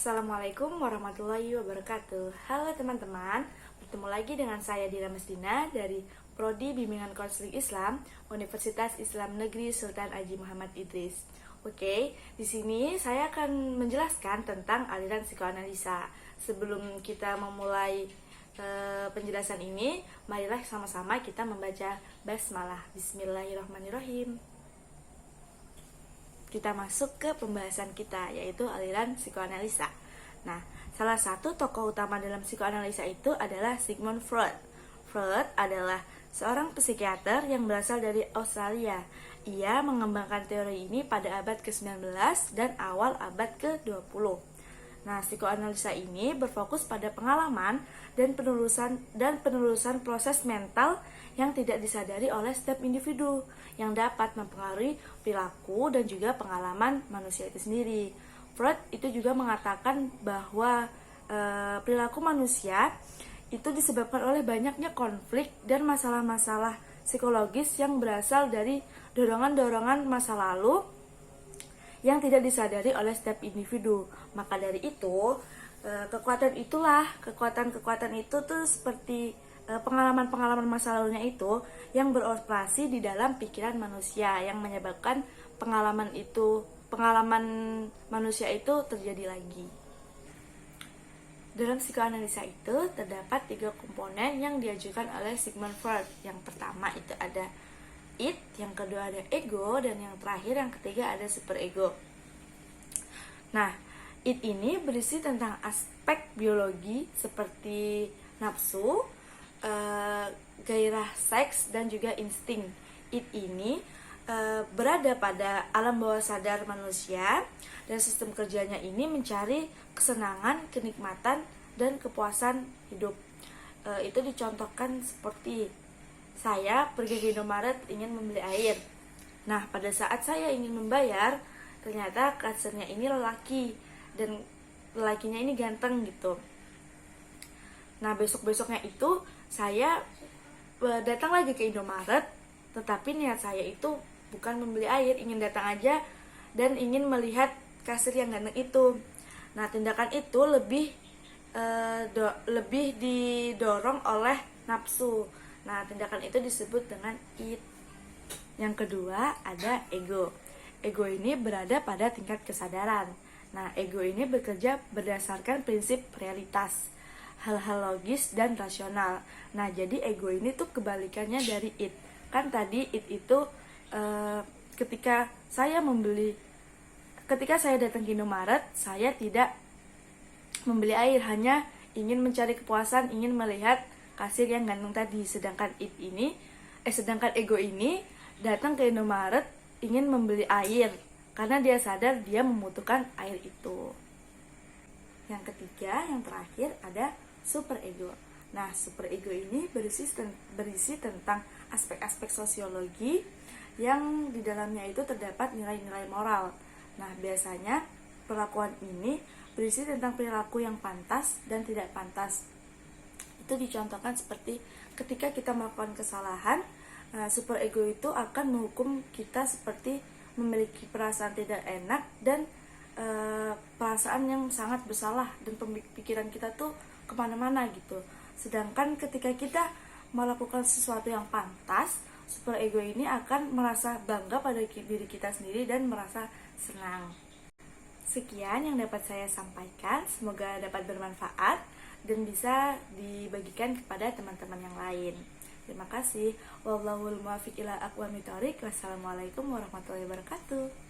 Assalamualaikum warahmatullahi wabarakatuh. Halo teman-teman, bertemu lagi dengan saya Dira Mesdina dari Prodi Bimbingan Konseling Islam Universitas Islam Negeri Sultan Haji Muhammad Idris. Oke, di sini saya akan menjelaskan tentang aliran psikoanalisa. Sebelum kita memulai penjelasan ini, marilah sama-sama kita membaca basmalah. Bismillahirrahmanirrahim. Kita masuk ke pembahasan kita, yaitu aliran psikoanalisa. Nah, salah satu tokoh utama dalam psikoanalisa itu adalah Sigmund Freud. Freud adalah seorang psikiater yang berasal dari Australia. Ia mengembangkan teori ini pada abad ke-19 dan awal abad ke-20. Nah, psikoanalisa ini berfokus pada pengalaman dan penelusuran proses mental yang tidak disadari oleh setiap individu yang dapat mempengaruhi perilaku dan juga pengalaman manusia itu sendiri. Freud itu juga mengatakan bahwa perilaku manusia itu disebabkan oleh banyaknya konflik dan masalah-masalah psikologis yang berasal dari dorongan-dorongan masa lalu yang tidak disadari oleh setiap individu. Maka dari itu, kekuatan itu tuh seperti pengalaman-pengalaman masa lalunya itu yang beroperasi di dalam pikiran manusia yang menyebabkan pengalaman manusia itu terjadi lagi. Dalam psikoanalisa itu terdapat 3 komponen yang diajukan oleh Sigmund Freud. Yang pertama itu ada id, yang kedua ada ego, dan yang terakhir, yang ketiga ada superego. Nah, id ini berisi tentang aspek biologi seperti nafsu, gairah seks, dan juga insting. Id ini berada pada alam bawah sadar manusia, dan sistem kerjanya ini mencari kesenangan, kenikmatan, dan kepuasan hidup. Itu dicontohkan seperti saya pergi ke Indomaret ingin membeli air. Nah, pada saat saya ingin membayar, ternyata kasirnya ini lelaki, dan lelakinya ini ganteng gitu. Nah, besok-besoknya itu saya datang lagi ke Indomaret, tetapi niat saya itu bukan membeli air, ingin datang aja dan ingin melihat kasir yang ganteng itu. Nah, tindakan itu lebih didorong oleh nafsu. Nah, tindakan itu disebut dengan id. Yang kedua ada ego. Ego ini berada pada tingkat kesadaran. Nah, ego ini bekerja berdasarkan prinsip realitas, hal-hal logis dan rasional. Nah, jadi ego ini tuh kebalikannya dari id. Kan tadi id itu ketika saya datang ke Indomaret, saya tidak membeli air, hanya ingin mencari kepuasan, ingin melihat kasir yang ganteng tadi. Sedangkan ego ini datang ke Indomaret ingin membeli air karena dia sadar dia membutuhkan air itu. Yang ketiga, yang terakhir ada superego. Nah, superego ini berisi tentang aspek-aspek sosiologi yang di dalamnya itu terdapat nilai-nilai moral. Nah, biasanya perlakuan ini berisi tentang perilaku yang pantas dan tidak pantas. Itu dicontohkan seperti ketika kita melakukan kesalahan, superego itu akan menghukum kita seperti memiliki perasaan tidak enak dan perasaan yang sangat bersalah, dan pemikiran kita tuh kemana-mana gitu. Sedangkan ketika kita melakukan sesuatu yang pantas, superego ini akan merasa bangga pada diri kita sendiri dan merasa senang. Sekian yang dapat saya sampaikan, semoga dapat bermanfaat dan bisa dibagikan kepada teman-teman yang lain. Terima kasih. Wallahul muwaffiq ila aqwamit thoriq. Wassalamualaikum warahmatullahi wabarakatuh.